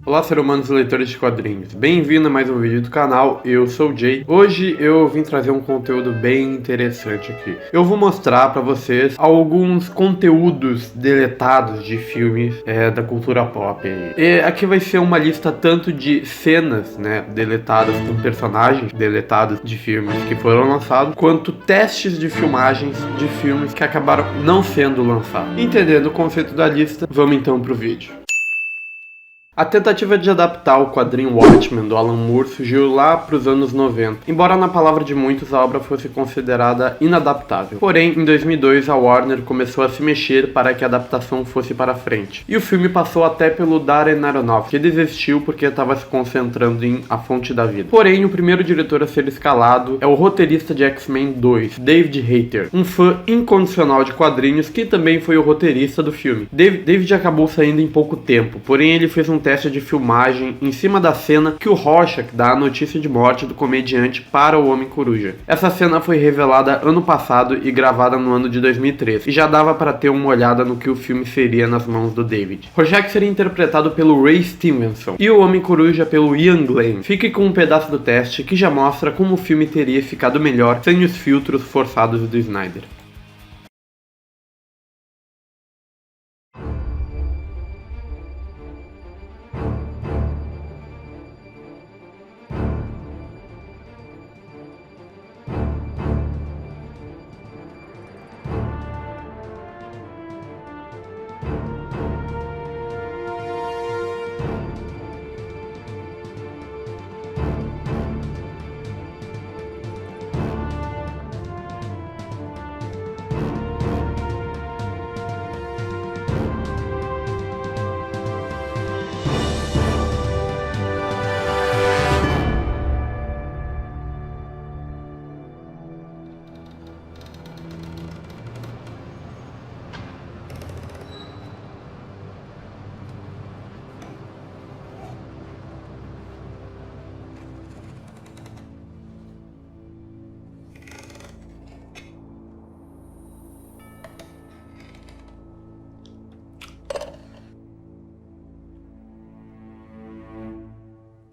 Olá, seres humanos e leitores de quadrinhos. Bem-vindo a mais um vídeo do canal, eu sou o Jay. Hoje eu vim trazer um conteúdo bem interessante aqui. Eu vou mostrar para vocês alguns conteúdos deletados de filmes da cultura pop. E aqui vai ser uma lista tanto de cenas, deletadas com personagens deletados de filmes que foram lançados, quanto testes de filmagens de filmes que acabaram não sendo lançados. Entendendo o conceito da lista, vamos então pro vídeo. A tentativa de adaptar o quadrinho Watchmen do Alan Moore surgiu lá para os anos 90, embora na palavra de muitos a obra fosse considerada inadaptável. Porém, em 2002 a Warner começou a se mexer para que a adaptação fosse para frente, e o filme passou até pelo Darren Aronofsky, que desistiu porque estava se concentrando em A Fonte da Vida. Porém, o primeiro diretor a ser escalado é o roteirista de X-Men 2, David Hayter, um fã incondicional de quadrinhos que também foi o roteirista do filme. David acabou saindo em pouco tempo, porém ele fez um teste de filmagem em cima da cena que o Rorschach dá a notícia de morte do comediante para o Homem-Coruja. Essa cena foi revelada ano passado e gravada no ano de 2013, e já dava para ter uma olhada no que o filme seria nas mãos do David. Rorschach seria interpretado pelo Ray Stevenson e o Homem-Coruja pelo Ian Glenn. Fique com um pedaço do teste que já mostra como o filme teria ficado melhor sem os filtros forçados do Snyder.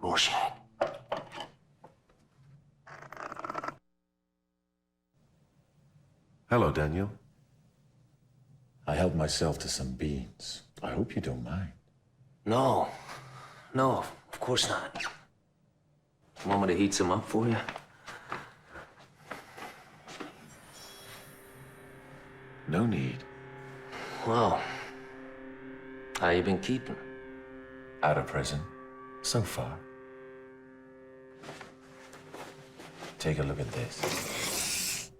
Rorschach. Hello, Daniel. I helped myself to some beans. I hope you don't mind. No, of course not. Want me to heat some up for you? No need. Well, how you been keeping? Out of prison. So far. Take a look at this.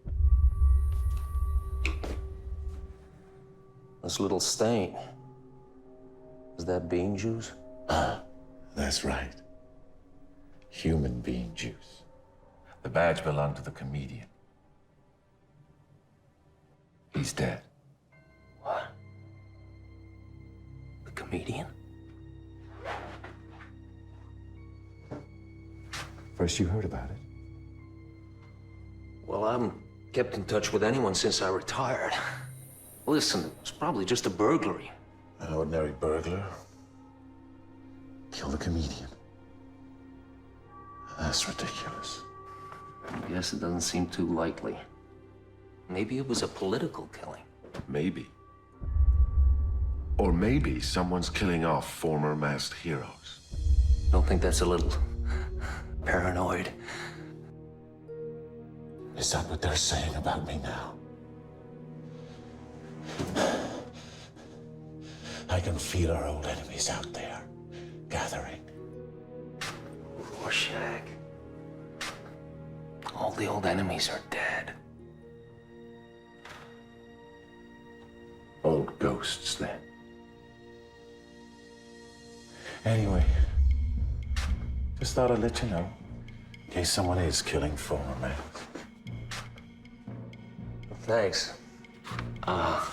This little stain. Is that bean juice? That's right. Human being juice. The badge belonged to the comedian. He's dead. What? The comedian? First you heard about it. Well, I haven't kept in touch with anyone since I retired. Listen, it was probably just a burglary. An ordinary burglar. Killed a comedian. That's ridiculous. I guess it doesn't seem too likely. Maybe it was a political killing. Maybe. Or maybe someone's killing off former masked heroes. Don't think that's a little paranoid? Is that what they're saying about me now? I can feel our old enemies out there, gathering. Rorschach. All the old enemies are dead. Old ghosts, then. Anyway, just thought I'd let you know, in case someone is killing former men. Thanks. At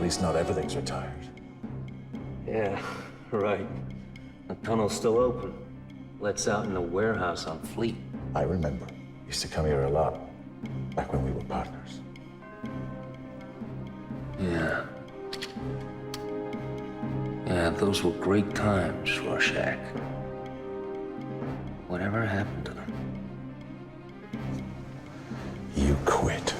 least not everything's retired. Yeah, right. The tunnel's still open. Lets out in a warehouse on Fleet. I remember. Used to come here a lot, back when we were partners. those were great times, Rorschach. Whatever happened to them? You quit.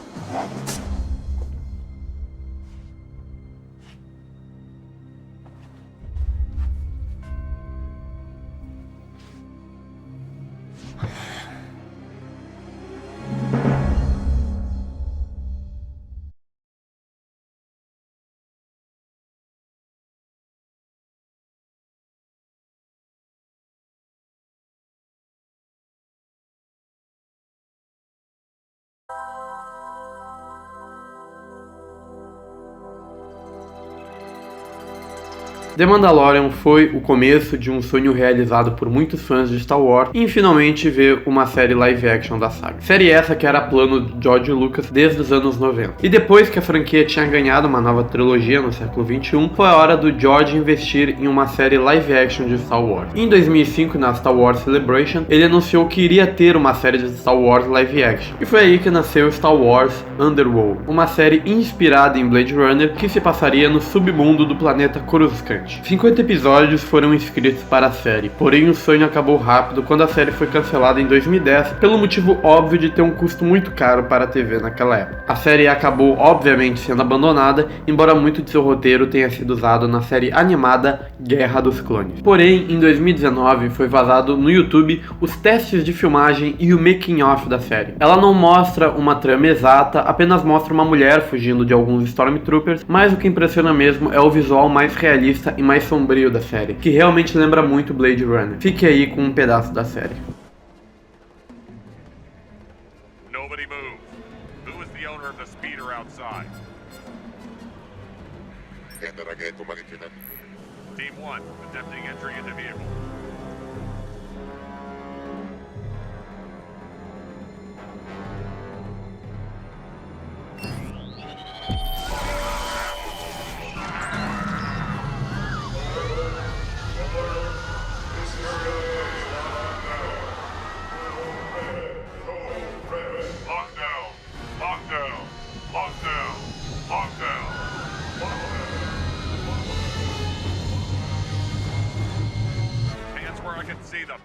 The Mandalorian foi o começo de um sonho realizado por muitos fãs de Star Wars em finalmente ver uma série live action da saga. Série essa que era plano de George Lucas desde os anos 90. E depois que a franquia tinha ganhado uma nova trilogia no século XXI, foi a hora do George investir em uma série live action de Star Wars. Em 2005, na Star Wars Celebration, ele anunciou que iria ter uma série de Star Wars live action. E foi aí que nasceu Star Wars Underworld, uma série inspirada em Blade Runner que se passaria no submundo do planeta Coruscant. 50 episódios foram inscritos para a série, porém o sonho acabou rápido quando a série foi cancelada em 2010 pelo motivo óbvio de ter um custo muito caro para a TV naquela época. A série acabou obviamente sendo abandonada, embora muito de seu roteiro tenha sido usado na série animada Guerra dos Clones. Porém, em 2019 foi vazado no YouTube os testes de filmagem e o making of da série. Ela não mostra uma trama exata, apenas mostra uma mulher fugindo de alguns Stormtroopers, mas o que impressiona mesmo é o visual mais realista e mais sombrio da série, que realmente lembra muito Blade Runner. Fique aí com um pedaço da série. Nobody move. Who is the owner of the speeder outside? Team 1, attempting entry into vehicle. Hands where I can see them.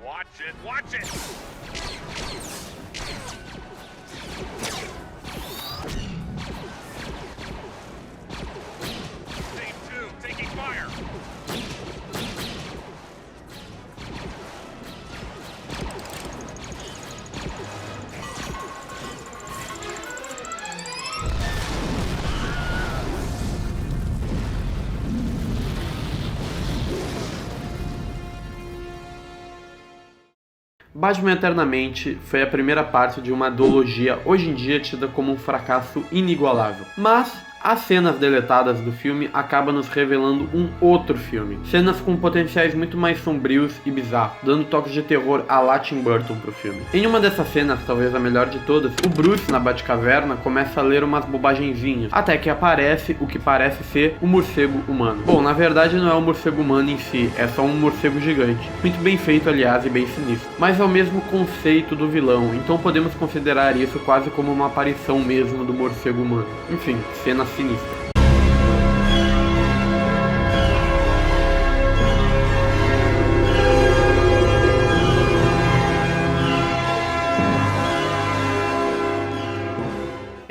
Watch it, watch it! Team 2, taking fire! Batman Eternamente foi a primeira parte de uma duologia hoje em dia tida como um fracasso inigualável. Mas as cenas deletadas do filme acabam nos revelando um outro filme. Cenas com potenciais muito mais sombrios e bizarros, dando toques de terror a la Tim Burton pro filme. Em uma dessas cenas, talvez a melhor de todas, o Bruce na Batcaverna começa a ler umas bobagenzinhas, até que aparece o que parece ser o morcego humano. Bom, na verdade não é um morcego humano em si, é só um morcego gigante. Muito bem feito, aliás, e bem sinistro. Mas é o mesmo conceito do vilão, então podemos considerar isso quase como uma aparição mesmo do morcego humano. Enfim, cena sinistra.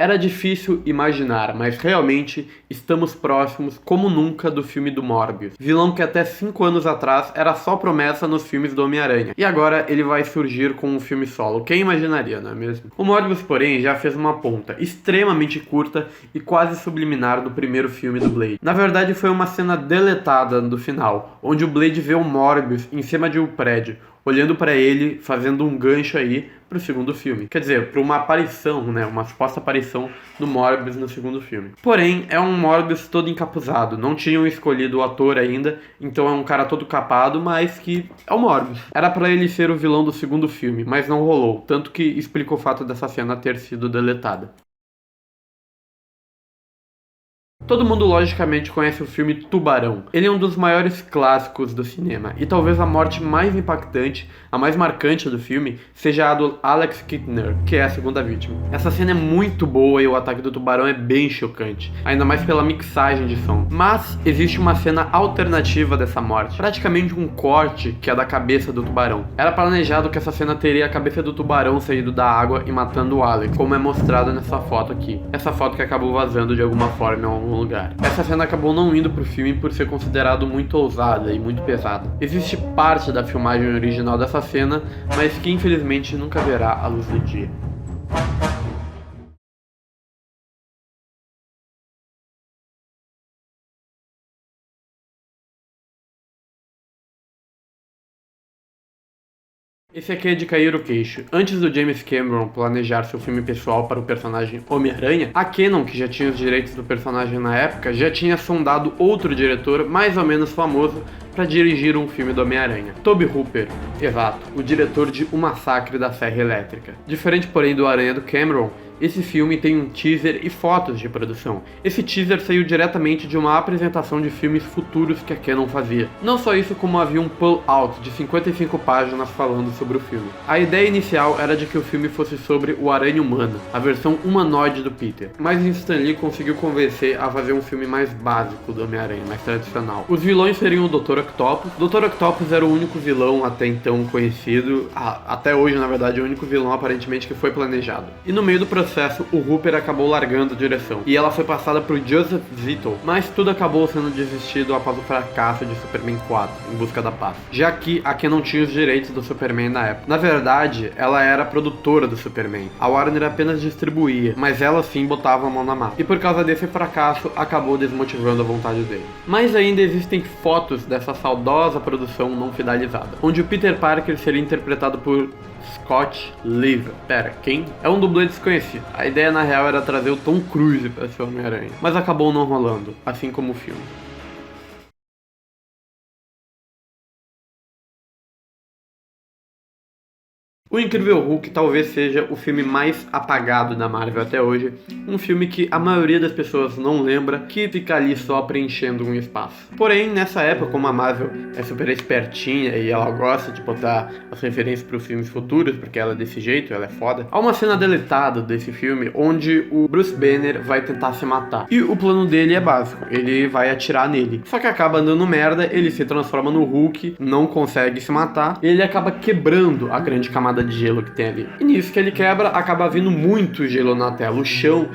Era difícil imaginar, mas realmente estamos próximos como nunca do filme do Morbius, vilão que até 5 anos atrás era só promessa nos filmes do Homem-Aranha, e agora ele vai surgir com um filme solo. Quem imaginaria, não é mesmo? O Morbius, porém, já fez uma ponta extremamente curta e quase subliminar do primeiro filme do Blade. Na verdade, foi uma cena deletada do final, onde o Blade vê o Morbius em cima de um prédio, olhando para ele, fazendo um gancho aí pro segundo filme. Quer dizer, para uma aparição, né? Uma suposta aparição do Morbius no segundo filme. Porém, é um Morbius todo encapuzado. Não tinham escolhido o ator ainda, então é um cara todo capado, mas que é o Morbius. Era para ele ser o vilão do segundo filme, mas não rolou. Tanto que explica o fato dessa cena ter sido deletada. Todo mundo logicamente conhece o filme Tubarão. Ele é um dos maiores clássicos do cinema, e talvez a morte mais impactante, a mais marcante do filme, seja a do Alex Kintner, que é a segunda vítima. Essa cena é muito boa e o ataque do tubarão é bem chocante, ainda mais pela mixagem de som. Mas existe uma cena alternativa dessa morte, praticamente um corte que é da cabeça do tubarão. Era planejado que essa cena teria a cabeça do tubarão saído da água e matando o Alex, como é mostrado nessa foto aqui. Essa foto que acabou vazando de alguma forma em algum lugar. Essa cena acabou não indo pro filme por ser considerado muito ousada e muito pesada. Existe parte da filmagem original dessa cena, mas que infelizmente nunca verá a luz do dia. Esse aqui é de cair o queixo. Antes do James Cameron planejar seu filme pessoal para o personagem Homem-Aranha, a Canon, que já tinha os direitos do personagem na época, já tinha sondado outro diretor mais ou menos famoso para dirigir um filme do Homem-Aranha. Tobe Hooper, exato, o diretor de O Massacre da Serra Elétrica. Diferente, porém, do Aranha do Cameron, esse filme tem um teaser e fotos de produção. Esse teaser saiu diretamente de uma apresentação de filmes futuros que a Canon fazia. Não só isso, como havia um pull-out de 55 páginas falando sobre o filme. A ideia inicial era de que o filme fosse sobre o Aranha Humana, a versão humanoide do Peter. Mas Stan Lee conseguiu convencer a fazer um filme mais básico do Homem-Aranha, mais tradicional. Os vilões seriam o Dr. Octopus. Dr. Octopus era o único vilão até então conhecido, até hoje na verdade é o único vilão aparentemente que foi planejado. E no meio do processo, o Hooper acabou largando a direção, e ela foi passada por Joseph Zito, mas tudo acabou sendo desistido após o fracasso de Superman 4, Em Busca da Paz, já que a Canon tinha os direitos do Superman na época. Na verdade, ela era a produtora do Superman, a Warner apenas distribuía, mas ela sim botava a mão na massa, e por causa desse fracasso, acabou desmotivando a vontade dele. Mas ainda existem fotos dessa saudosa produção não finalizada, onde o Peter Parker seria interpretado por Scott Lever. Pera, quem? É um dublê desconhecido. A ideia na real era trazer o Tom Cruise para ser Homem-Aranha, mas acabou não rolando, assim como o filme. O Incrível Hulk talvez seja o filme mais apagado da Marvel até hoje, um filme que a maioria das pessoas não lembra, que fica ali só preenchendo um espaço. Porém, nessa época, como a Marvel é super espertinha e ela gosta de botar as referências para os filmes futuros, porque ela é desse jeito, ela é foda, há uma cena deletada desse filme onde o Bruce Banner vai tentar se matar. E o plano dele é básico, ele vai atirar nele. Só que acaba dando merda, ele se transforma no Hulk, não consegue se matar, e ele acaba quebrando a grande camada de gelo que tem ali. E nisso que ele quebra, acaba vindo muito gelo na tela. O chão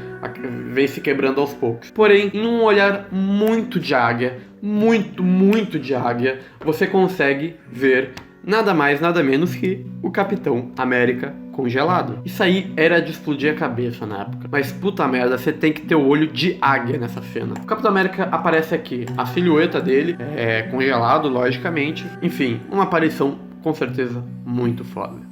vem se quebrando aos poucos. Porém, em um olhar muito de águia, muito de águia, você consegue ver nada mais, nada menos que o Capitão América congelado. Isso aí era de explodir a cabeça na época. Mas puta merda, você tem que ter o olho de águia nessa cena. O Capitão América aparece aqui. A silhueta dele é congelado, logicamente. Enfim, uma aparição com certeza muito foda.